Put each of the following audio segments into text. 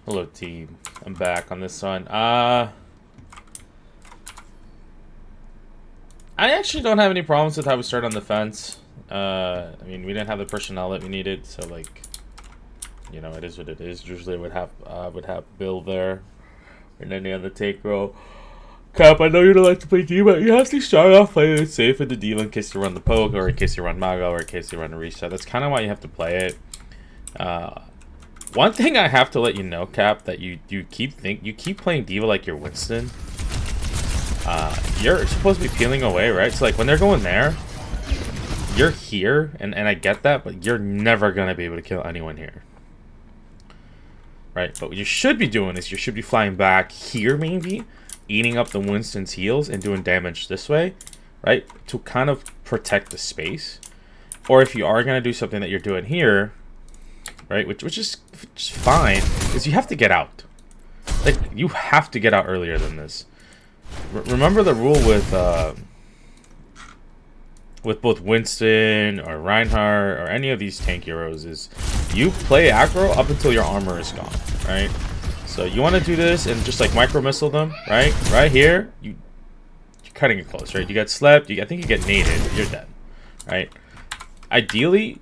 Hello, team. I'm back on this one. I actually don't have any problems with how we start on defense. I mean, we didn't have the personnel that we needed, so like, you know, it is what it is. Usually, I would have Bill there, and any other take row. Cap, I know you don't like to play D, but you have to start off playing it safe in the D in case you run the poke, or in case you run Mago, or in case you run a reset. That's kind of why you have to play it. One thing I have to let you know, Cap, that you keep playing D.Va like you're Winston. You're supposed to be peeling away, right? So like when they're going there, you're here, and I get that, but you're never gonna be able to kill anyone here. Right? But what you should be doing is you should be flying back here, maybe, eating up the Winston's heals and doing damage this way, right? To kind of protect the space. Or if you are gonna do something that you're doing here, right, which is fine, is you have to get out. Like, you have to get out earlier than this. Remember the rule with both Winston or Reinhardt or any of these tank heroes is you play aggro up until your armor is gone, right? So you want to do this and just like micro missile them, right? Right here, you're cutting it close, right? You get slept, I think you get naded, you're dead, right? Ideally,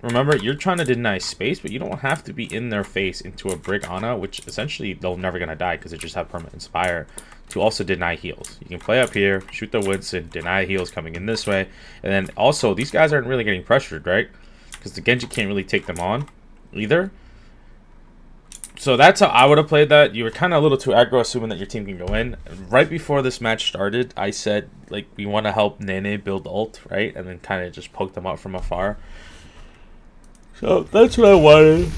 remember, you're trying to deny space, but you don't have to be in their face into a Brig Ana, which essentially they're never going to die because they just have permanent Inspire, to also deny heals. You can play up here, shoot the Winston, deny heals coming in this way, and then also, these guys aren't really getting pressured, right? Because the Genji can't really take them on either. So that's how I would have played that. You were kind of a little too aggro, assuming that your team can go in. Right before this match started, I said, like, we want to help Nene build ult, right? And then kind of just poke them out from afar. So that's what I wanted.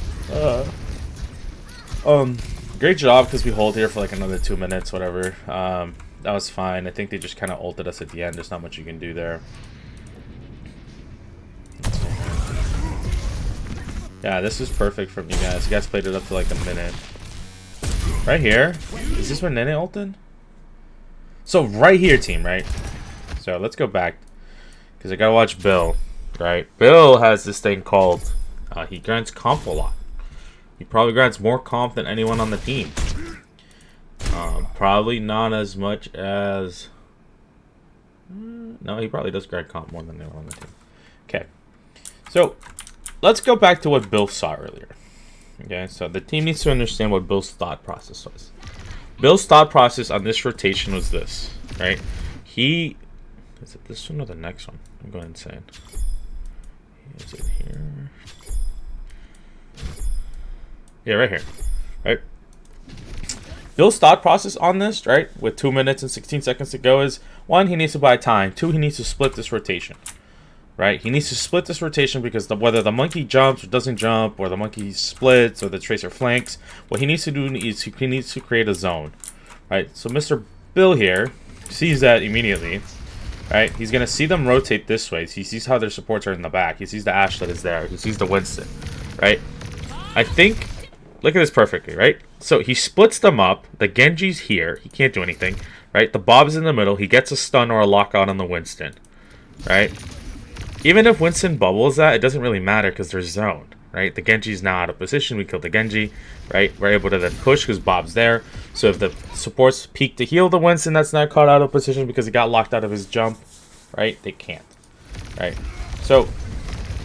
Great job because we hold here for like another 2 minutes, whatever. That was fine. I think they just kind of ulted us at the end. There's not much you can do there. Yeah, this is perfect from you guys. You guys played it up to like a minute. Right here. Is this where Nene ulted? So right here, team, right? So let's go back. Because I gotta watch Bill. Right? Bill has this thing called... he grants comp a lot. He probably grants more comp than anyone on the team. Probably not as much as... No, he probably does grant comp more than anyone on the team. Okay. So, let's go back to what Bill saw earlier. Okay, so the team needs to understand what Bill's thought process was. Bill's thought process on this rotation was this, right? Is it this one or the next one? I'm going insane. Is it here? Yeah, right here. Right? Bill's thought process on this, right, with 2 minutes and 16 seconds to go is, 1, he needs to buy time. 2, he needs to split this rotation. Right? He needs to split this rotation because whether the monkey jumps or doesn't jump, or the monkey splits, or the tracer flanks, what he needs to do is he needs to create a zone. Right? So Mr. Bill here sees that immediately. Right? He's going to see them rotate this way. He sees how their supports are in the back. He sees the Ashe that is there. He sees the Winston. Right? I think... Look at this perfectly, right? So he splits them up. The Genji's here. He can't do anything. Right? The Bob's in the middle. He gets a stun or a lockout on the Winston. Right? Even if Winston bubbles that, it doesn't really matter because they're zoned. Right? The Genji's now out of position. We killed the Genji. Right? We're able to then push because Bob's there. So if the supports peek to heal the Winston that's not caught out of position because he got locked out of his jump, right? They can't. Right? So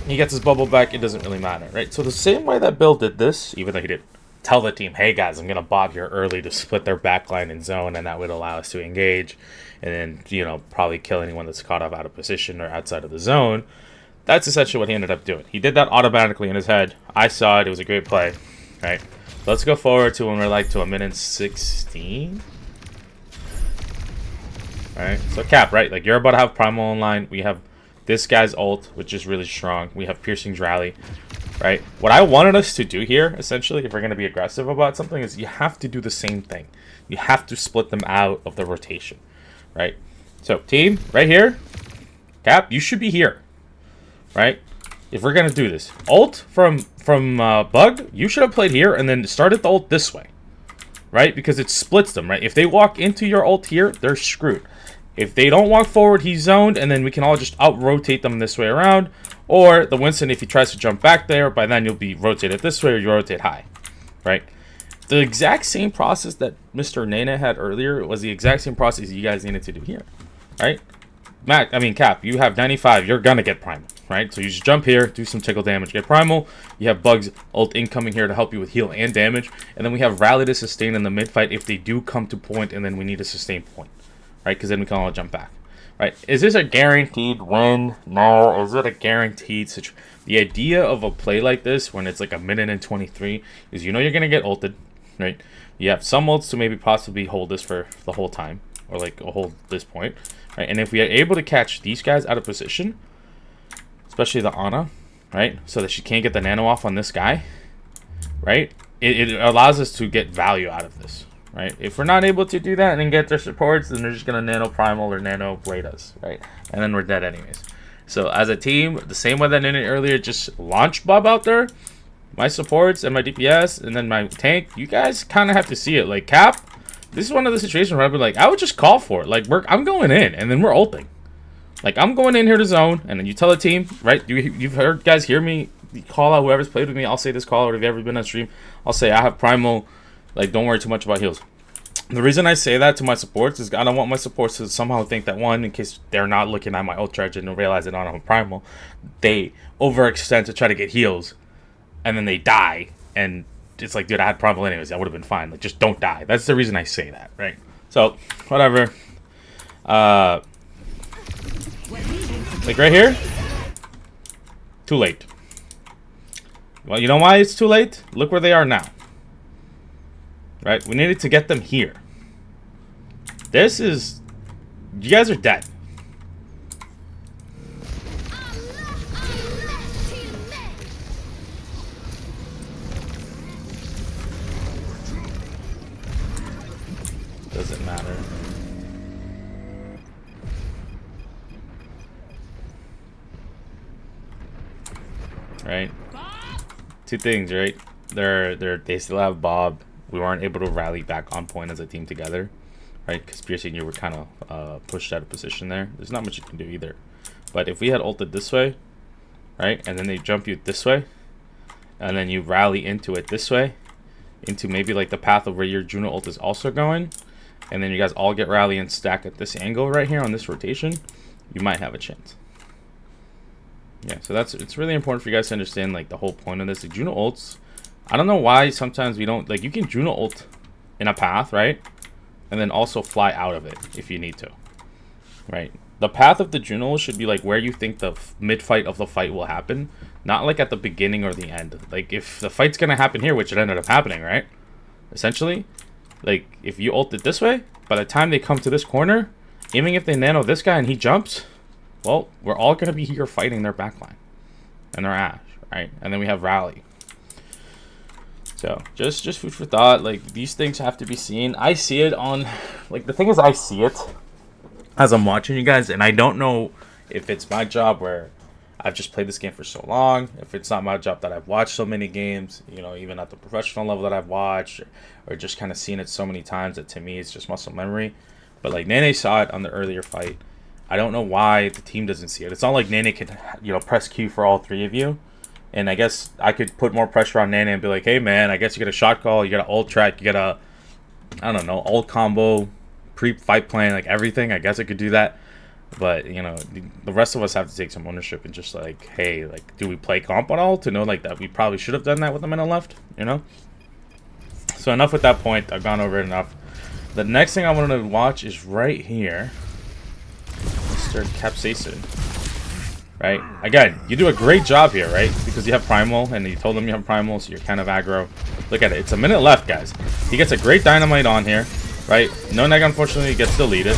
he gets his bubble back. It doesn't really matter. Right? So the same way that Bill did this, even though he didn't tell the team, hey guys, I'm going to bob here early to split their backline and zone, and that would allow us to engage and then, you know, probably kill anyone that's caught up out of position or outside of the zone. That's essentially what he ended up doing. He did that automatically in his head. I saw it. It was a great play. Right? Let's go forward to when we're like to a minute 16. Alright, so Cap, right? Like, you're about to have Primal online. We have this guy's ult, which is really strong. We have Piercing's rally. Right? What I wanted us to do here, essentially, if we're going to be aggressive about something, is you have to do the same thing. You have to split them out of the rotation. Right? So, team, right here, Cap, you should be here. Right? If we're going to do this. Ult from Bug, you should have played here and then started the ult this way. Right? Because it splits them, right? If they walk into your ult here, they're screwed. If they don't walk forward, he's zoned, and then we can all just out-rotate them this way around. Or the Winston, if he tries to jump back there, by then you'll be rotated this way or you rotate high. Right? the exact same process that Mr. Nana had earlier was the exact same process you guys needed to do here, right? Cap, you have 95, you're gonna get primal, right? So you just jump here, do some tickle damage, get primal. You have Bugs ult incoming here to help you with heal and damage, and then we have rally to sustain in the mid fight if they do come to point, and then we need a sustain point, right? Because then we can all jump back, right? Is this a guaranteed win? No. Is it a guaranteed situation? The idea of a play like this, when it's like a minute and 23, is you're gonna get ulted, right? You have some ults to maybe possibly hold this for the whole time, or like hold this point. Right, and if we are able to catch these guys out of position, especially the Ana, right, so that she can't get the nano off on this guy, right, it allows us to get value out of this, right? If we're not able to do that and then get their supports, then they're just going to nano primal or nano blade us, right? And then we're dead anyways. So as a team, the same way that I did earlier, just launch Bob out there, my supports and my DPS, and then my tank, you guys kind of have to see it. Like Cap, this is one of the situations where I'd be like, I would just call for it. Like, I'm going in, and then we're ulting. Like, I'm going in here to zone, and then you tell the team, right? You've heard guys hear me call out whoever's played with me. I'll say this call out if you've ever been on stream. I'll say I have primal. Like, don't worry too much about heals. The reason I say that to my supports is I don't want my supports to somehow think that, one, in case they're not looking at my ult charge and realize that I don't have primal, they overextend to try to get heals, and then they die, and it's like, dude, I had primal anyways. That would have been fine. Like, just don't die. That's the reason I say that, right? So, whatever. Like right here, too late. Well, you know why it's too late? Look where they are now. Right? We needed to get them here. This is... You guys are dead. Doesn't matter. Right? Two things, right? They still have Bob. We weren't able to rally back on point as a team together, right? Because Pierce and you were kind of pushed out of position there. There's not much you can do either. But if we had ulted this way, right, and then they jump you this way, and then you rally into it this way, into maybe like the path of where your Juno ult is also going, and then you guys all get rally and stack at this angle right here on this rotation, you might have a chance. Yeah, so it's really important for you guys to understand like the whole point of this. The Juno ults, I don't know why sometimes we don't, like, you can Juno ult in a path, right? And then also fly out of it if you need to, right? The path of the Juno should be like where you think the mid-fight of the fight will happen, not like at the beginning or the end. Like, if the fight's gonna happen here, which it ended up happening, right? Essentially, like, if you ult it this way, by the time they come to this corner, even if they nano this guy and he jumps, well, we're all gonna be here fighting their backline and their Ashe, right? And then we have rally. So just food for thought. Like, these things have to be seen. I see it on, like, the thing is, I see it as I'm watching you guys, and I don't know if it's my job where I've just played this game for so long, if it's not my job that I've watched so many games, you know, even at the professional level that I've watched, or just kind of seen it so many times that to me it's just muscle memory. But like Nene saw it on the earlier fight. I don't know why the team doesn't see it. It's not like Nene could, you know, press Q for all three of you. And I guess I could put more pressure on Nene and be like, hey, man, I guess you get a shot call, you get an ult track, you get a, I don't know, ult combo, pre-fight plan, like everything. I guess I could do that. But, you know, the rest of us have to take some ownership and just like, hey, like, do we play comp at all to know like that we probably should have done that with the minute left, you know? So enough with that point. I've gone over it enough. The next thing I want to watch is right here. Mr. Capsaicin. Right? Again, you do a great job here, right? Because you have primal, and you told them you have primal, so you're kind of aggro. Look at it. It's a minute left, guys. He gets a great dynamite on here, right? No neg, unfortunately, gets deleted,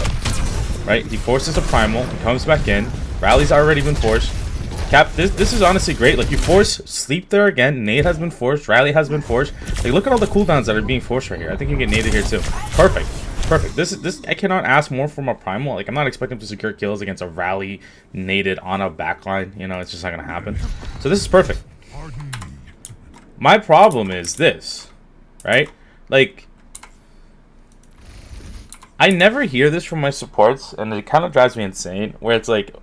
right? He forces a primal. He comes back in. Rally's already been forced. Cap, this is honestly great. Like, you force sleep there again. Nade has been forced. Rally has been forced. Like, look at all the cooldowns that are being forced right here. I think you can get naded here, too. Perfect. Perfect. This I cannot ask more from a primal. Like, I'm not expecting him to secure kills against a rally naded on a backline. You know, it's just not gonna happen. So this is perfect. My problem is this, right? Like, I never hear this from my supports, and it kind of drives me insane. Where it's like,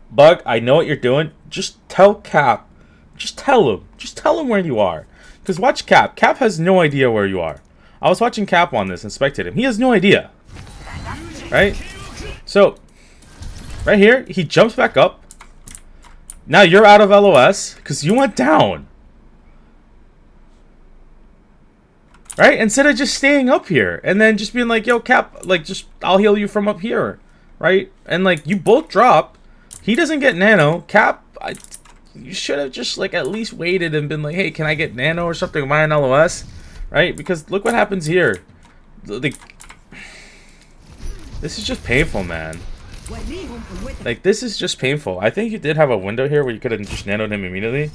Bug, I know what you're doing. Just tell Cap. Just tell him. Just tell him where you are. Because watch Cap. Cap has no idea where you are. I was watching Cap on this and spectated him. He has no idea. Right? So, right here, he jumps back up. Now you're out of LOS because you went down. Right? Instead of just staying up here and then just being like, yo, Cap, like, just, I'll heal you from up here. Right? And, like, you both drop. He doesn't get nano. Cap, you should have just, like, at least waited and been like, hey, can I get nano or something? Am I in LOS? Right? Because look what happens here. Like, this is just painful, man. Like, this is just painful. I think you did have a window here where you could have just nanoed him immediately.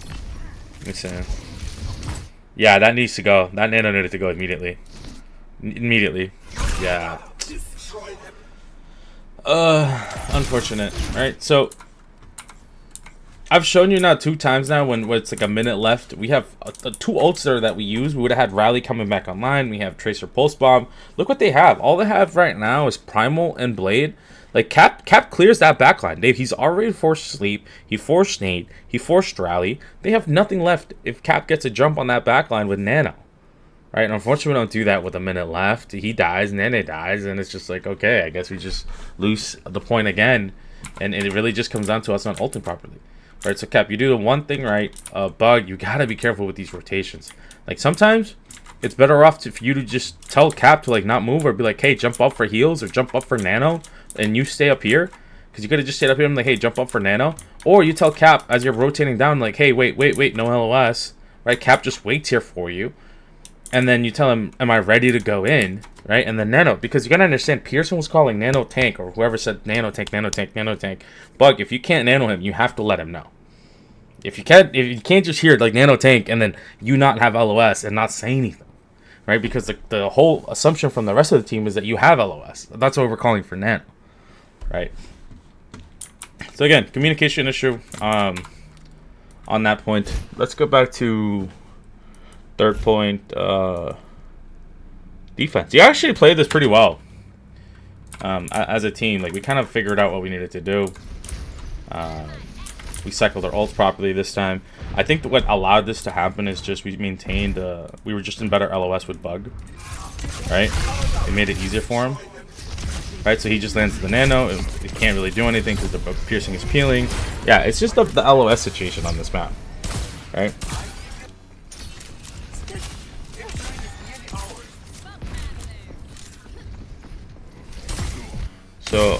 Let me see. Yeah, that needs to go. That nano needed to go immediately. Immediately. Yeah. Unfortunate. Right? So, I've shown you now 2 times now when it's like a minute left. We have 2 ults there that we use. We would have had Rally coming back online. We have Tracer Pulse Bomb. Look what they have. All they have right now is Primal and Blade. Like, Cap clears that backline. He's already forced sleep. He forced Nade. He forced Rally. They have nothing left if Cap gets a jump on that backline with Nano. Right? And unfortunately, we don't do that with a minute left. He dies, Nene dies, and it's just like, okay, I guess we just lose the point again. And it really just comes down to us not ulting properly. Right? So, Cap, you do the one thing right. Bug, you gotta be careful with these rotations. Like, sometimes it's better off for you to just tell Cap to, like, not move or be like, hey, jump up for heals or jump up for Nano. And you stay up here, because you could have just stayed up here and like, hey, jump up for Nano. Or you tell Cap as you're rotating down, like, hey, wait, no LOS. Right? Cap just waits here for you. And then you tell him, am I ready to go in? Right? And then Nano, because you got to understand, Pearson was calling Nano tank, or whoever said Nano tank, Nano tank, Nano tank. Bug, if you can't Nano him, you have to let him know. If you can't just hear like Nano tank and then you not have LOS and not say anything. Right? Because the whole assumption from the rest of the team is that you have LOS. That's why we're calling for Nano. Right. So again, communication issue on that point. Let's go back to third point. Defense. You actually played this pretty well as a team. Like, we kind of figured out what we needed to do. We cycled our ults properly this time. I think that what allowed this to happen is just we maintained. We were just in better LOS with Bug. Right. It made it easier for him. Right, so he just lands the Nano. It can't really do anything because the piercing is peeling. Yeah, it's just the LOS situation on this map. Right? So,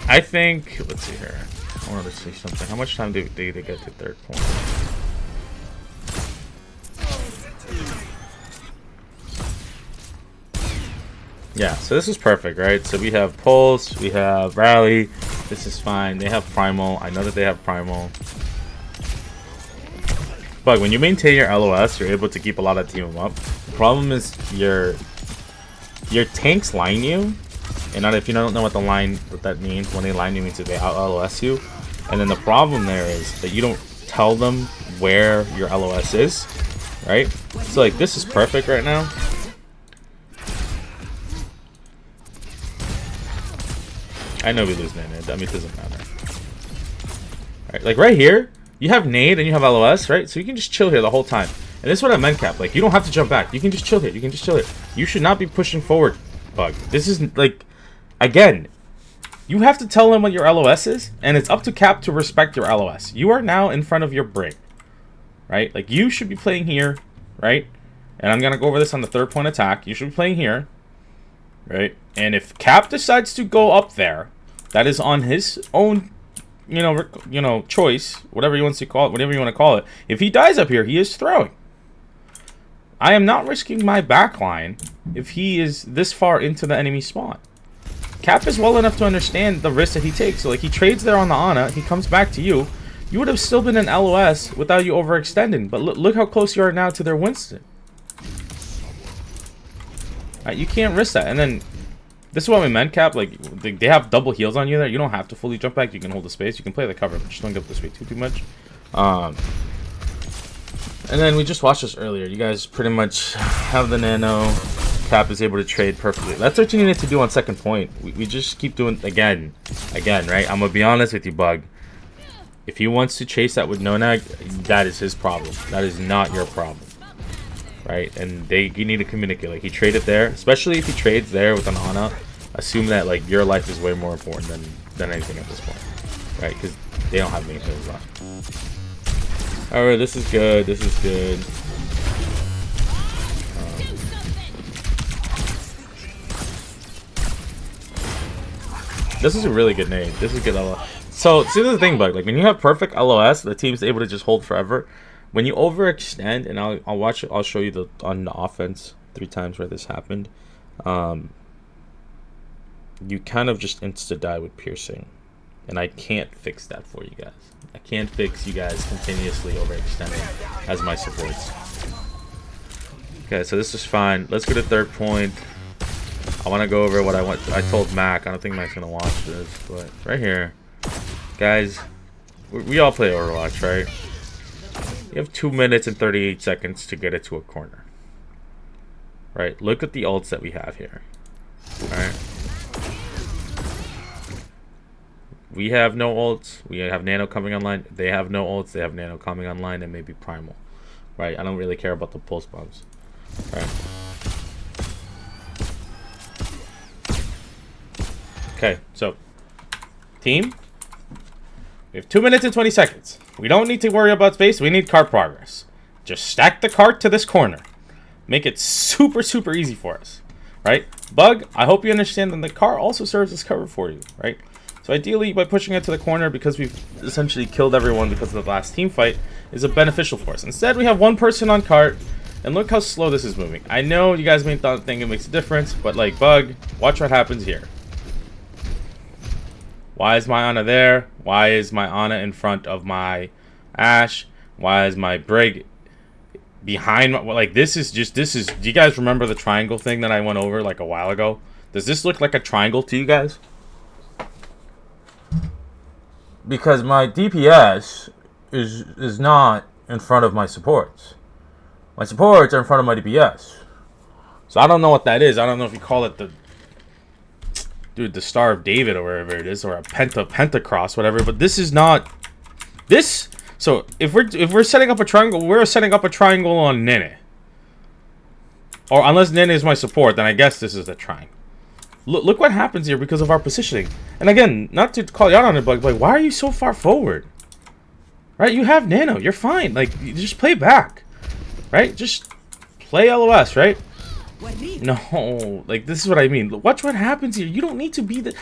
I think... Let's see here. I wanted to say something. How much time did they get to third point? Yeah, so this is perfect, right? So we have Pulse, we have Rally. This is fine. They have Primal. I know that they have Primal. But when you maintain your LOS, you're able to keep a lot of team up. The problem is your tanks line you. And not if you don't know what that means, when they line you means that they out LOS you. And then the problem there is that you don't tell them where your LOS is, right? So like this is perfect right now. I know we lose Nade. I mean, it doesn't matter. Right, like right here, you have Nade and you have LOS, right? So you can just chill here the whole time. And this is what I meant, Cap. Like, you don't have to jump back. You can just chill here. You can just chill here. You should not be pushing forward, Bug. This is, like, again, you have to tell them what your LOS is, and it's up to Cap to respect your LOS. You are now in front of your break, right? Like, you should be playing here, right? And I'm going to go over this on the third point attack. You should be playing here, right? And if Cap decides to go up there, that is on his own, you know, choice, whatever he wants to call it, whatever you want to call it. If he dies up here, he is throwing. I am not risking my backline if he is this far into the enemy spawn. Cap is well enough to understand the risk that he takes. So, like, he trades there on the Ana, he comes back to you. You would have still been in LOS without you overextending. But look how close you are now to their Winston. Right, you can't risk that. And then, this is what we meant, Cap. Like, they have double heals on you there. You don't have to fully jump back. You can hold the space. You can play the cover, but just don't give this way too much. And then we just watched this earlier. You guys pretty much have the Nano. Cap is able to trade perfectly. That's what you needed to do on second point. We just keep doing again, right? I'm gonna be honest with you, Bug. If he wants to chase that with no nag, that is his problem. That is not your problem. right? And you need to communicate. Like, he traded there, especially if he trades there with an Ana. Assume that like your life is way more important than anything at this point, right? Because they don't have any kills left. All right, this is good. This is good. This is a really good name. This is good LOS. So see the thing, Bug. Like when you have perfect LOS, the team's able to just hold forever. When you overextend, and I'll show you on the offense 3 times where this happened. You kind of just insta-die with piercing. And I can't fix that for you guys. I can't fix you guys continuously overextending as my supports. Okay, so this is fine. Let's go to 3rd point. I want to go over what I told Mac. I don't think Mac's going to watch this, but right here. Guys, we all play Overwatch, right? You have 2 minutes and 38 seconds to get it to a corner. Right? Look at the ults that we have here. Alright? We have no ults. We have Nano coming online. They have no ults. They have Nano coming online and maybe Primal. Right? I don't really care about the pulse bombs. Alright. Okay, so team, we have 2 minutes and 20 seconds. We don't need to worry about space. We need cart progress. Just stack the cart to this corner. Make it super, super easy for us. Right? Bug, I hope you understand that the cart also serves as cover for you. Right? So ideally, by pushing it to the corner, because we've essentially killed everyone because of the last team fight, is a beneficial for us. Instead, we have 1 person on cart, and look how slow this is moving. I know you guys may think it makes a difference, but like, Bug, watch what happens here. Why is my Ana there? Why is my Ana in front of my Ashe? Why is my Brig behind my, like, do you guys remember the triangle thing that I went over like a while ago? Does this look like a triangle to you guys? Because my DPS is not in front of my supports. My supports are in front of my DPS. So I don't know what that is. I don't know if you call it the Star of David or wherever it is, or a Pentacross, whatever. But this is not this. So if we're setting up a triangle, we're setting up a triangle on Nene. Or unless Nene is my support, then I guess this is the triangle. Look what happens here because of our positioning. And again, not to call you out on it, but like, why are you so far forward? Right? You have Nano. You're fine. Like, you just play back. Right? Just play LOS, right? No. Like, this is what I mean. Watch what happens here. You don't need to be the...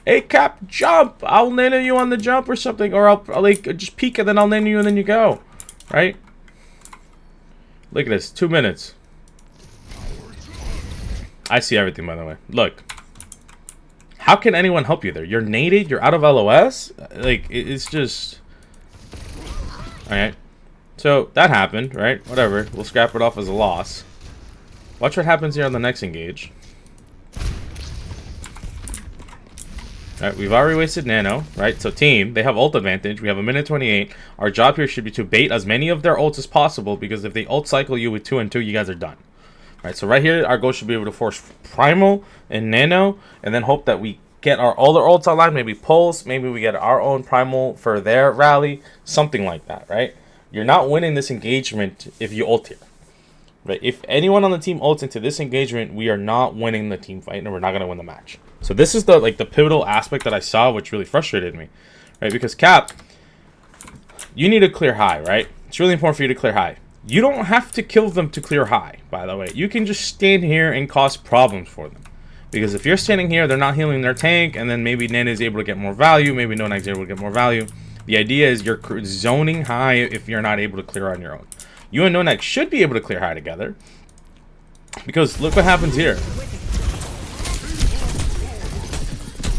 Hey, Cap, jump. I'll nano you on the jump or something. Or I'll like, just peek and then I'll nano you and then you go. Right? Look at this. 2 minutes. I see everything, by the way. Look. How can anyone help you there? You're naded, you're out of LOS? Like, it's just... Alright. So, that happened, right? Whatever. We'll scrap it off as a loss. Watch what happens here on the next engage. Alright, we've already wasted Nano, right? So, team, they have ult advantage. We have 1:28. Our job here should be to bait as many of their ults as possible, because if they ult cycle you with 2 and 2, you guys are done. Right, so right here, our goal should be able to force Primal and Nano, and then hope that we get all our ults online, maybe Pulse, maybe we get our own Primal for their rally, something like that, right? You're not winning this engagement if you ult here. Right? If anyone on the team ults into this engagement, we are not winning the team fight, and we're not going to win the match. So this is the pivotal aspect that I saw, which really frustrated me, right? Because Cap, you need to clear high, right? It's really important for you to clear high. You don't have to kill them to clear high, by the way. You can just stand here and cause problems for them. Because if you're standing here, they're not healing their tank, and then maybe Nana is able to get more value, maybe Nona is able to get more value. The idea is you're zoning high if you're not able to clear on your own. You and Nonak should be able to clear high together. Because look what happens here.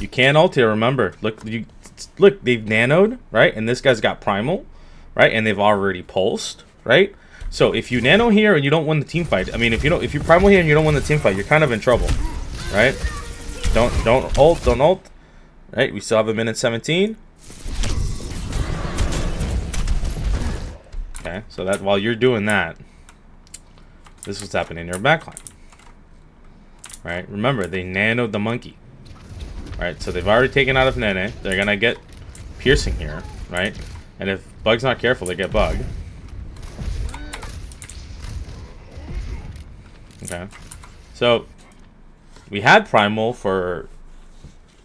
You can't ult here, remember. Look, they've nanoed, right? And this guy's got Primal, right? And they've already pulsed, right? So if you nano here and you don't win the team fight, I mean, if you primal here and you don't win the team fight, you're kind of in trouble, right? Don't ult, right? We still have 1:17. Okay, so that while you're doing that, this is what's happening in your backline, right? Remember, they nanoed the monkey, right? So they've already taken out of Nene. They're gonna get piercing here, right? And if Bug's not careful, they get Bug. Okay. So we had Primal to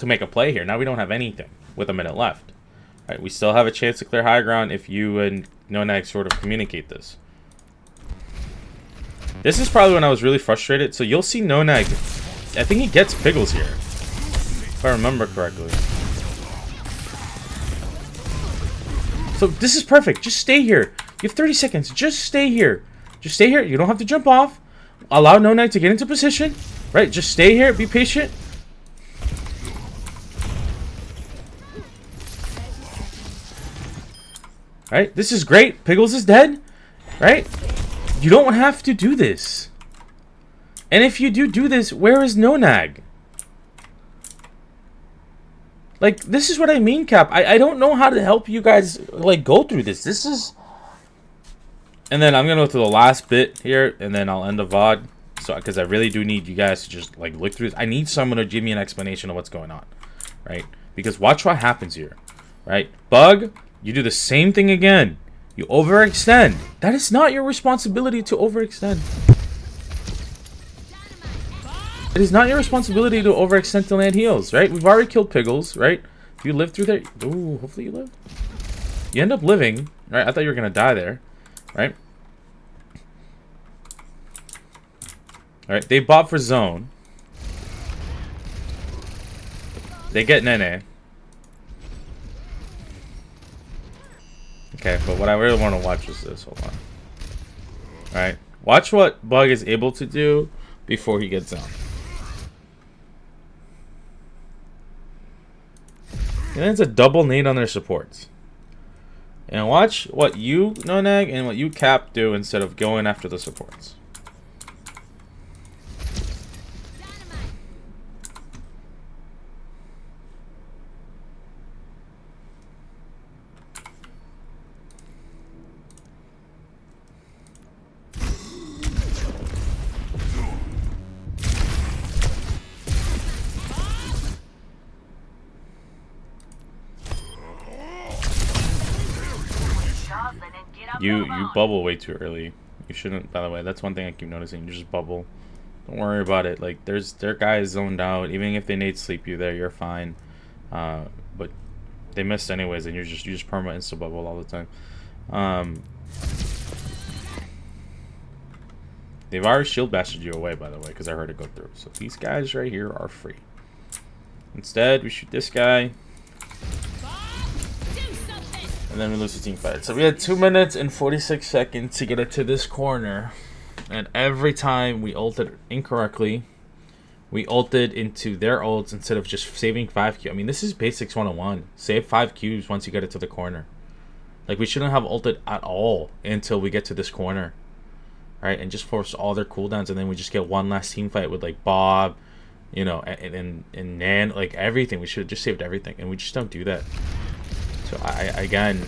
make a play here. Now we don't have anything with a minute left. Right? We still have a chance to clear high ground if you and Nonag sort of communicate this. This is probably when I was really frustrated. So you'll see Nonag. I think he gets Piggles here, if I remember correctly. So this is perfect. Just stay here. You have 30 seconds. Just stay here. Just stay here. You don't have to jump off. Allow Nonag to get into position. Right? Just stay here. Be patient. Right? This is great. Piggles is dead. Right? You don't have to do this. And if you do this, where is Nonag? Like, this is what I mean, Cap. I don't know how to help you guys, like, go through this. This is... And then I'm going to go to the last bit here, and then I'll end the VOD. So, because I really do need you guys to just, like, look through this. I need someone to give me an explanation of what's going on. Right? Because watch what happens here. Right? Bug, you do the same thing again. You overextend. That is not your responsibility to overextend. It is not your responsibility to overextend to land heals, right? We've already killed Piggles, right? If you live through there... Ooh, hopefully you live. You end up living, right? I thought you were going to die there, right? Alright, they bought for zone. They get Nene. Okay, but what I really want to watch is this. Hold on. Alright, watch what Bug is able to do before he gets zone. And then it's a double nade on their supports. And watch what you, Nonag, and what you, Cap, do instead of going after the supports. You bubble way too early. You shouldn't, by the way. That's one thing I keep noticing. You just bubble. Don't worry about it. Like, their guy is zoned out. Even if they nade sleep you there, you're fine. But they missed anyways, and you just perma insta bubble all the time. They've already shield bastard you away, by the way, because I heard it go through. So these guys right here are free. Instead, we shoot this guy. And then we lose the team fight. So we had 2 minutes and 46 seconds to get it to this corner. And every time we ulted incorrectly, we ulted into their ults instead of just saving 5 Q. I mean, this is basics 101. Save 5 Qs once you get it to the corner. Like, we shouldn't have ulted at all until we get to this corner. Right? And just force all their cooldowns. And then we just get one last team fight with, like, Bob, you know, and Nan. Like, everything. We should have just saved everything. And we just don't do that. So again,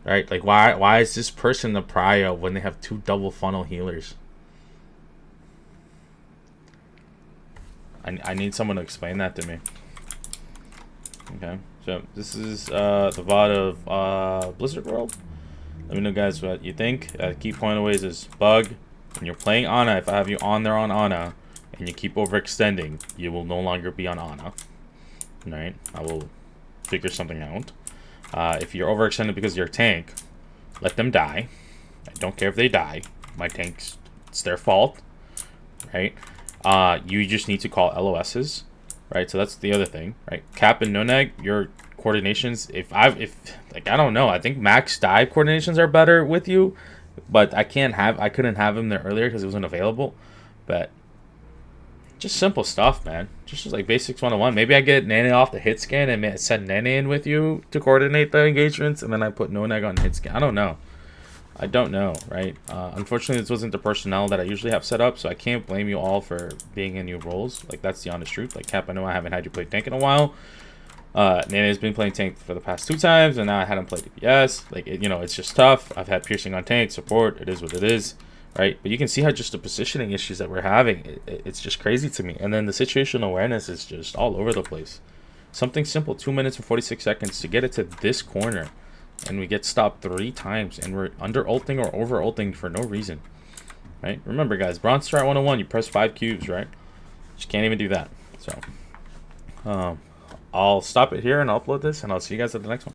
right? Like, why is this person the prio when they have 2 double funnel healers? I need someone to explain that to me. Okay, so this is the VOD of Blizzard World. Let me know, guys, what you think. Key point always is Bug. When you're playing Ana, if I have you on there on Ana, and you keep overextending, you will no longer be on Ana. Alright, I will figure something out. If you're overextended because you're a tank, let them die. I don't care if they die. My tanks, it's their fault, right? You just need to call LOSs, right? So that's the other thing, right? Cap and Nonag, your coordinations. If like, I don't know. I think max dive coordinations are better with you, but I couldn't have him there earlier because it wasn't available. But just simple stuff, man. Just like basics 101. Maybe I get Nene off the hit scan and send Nene in with you to coordinate the engagements, and then I put Nonag on hit scan. I don't know. I don't know, right? Unfortunately, this wasn't the personnel that I usually have set up, so I can't blame you all for being in new roles. Like, that's the honest truth. Like, Cap, I know I haven't had you play tank in a while. Nene has been playing tank for the past 2 times, and now I hadn't played DPS. Like, you know, it's just tough. I've had piercing on tank, support. It is what it is. Right, but you can see how just the positioning issues that we're having, it's just crazy to me. And then the situational awareness is just all over the place. Something simple, 2 minutes and 46 seconds to get it to this corner, and we get stopped 3 times, and we're under ulting or over ulting for no reason. right? Remember, guys, Bronze Star at 101, you press 5 cubes, right? Just can't even do that. So, I'll stop it here and upload this, and I'll see you guys at the next one.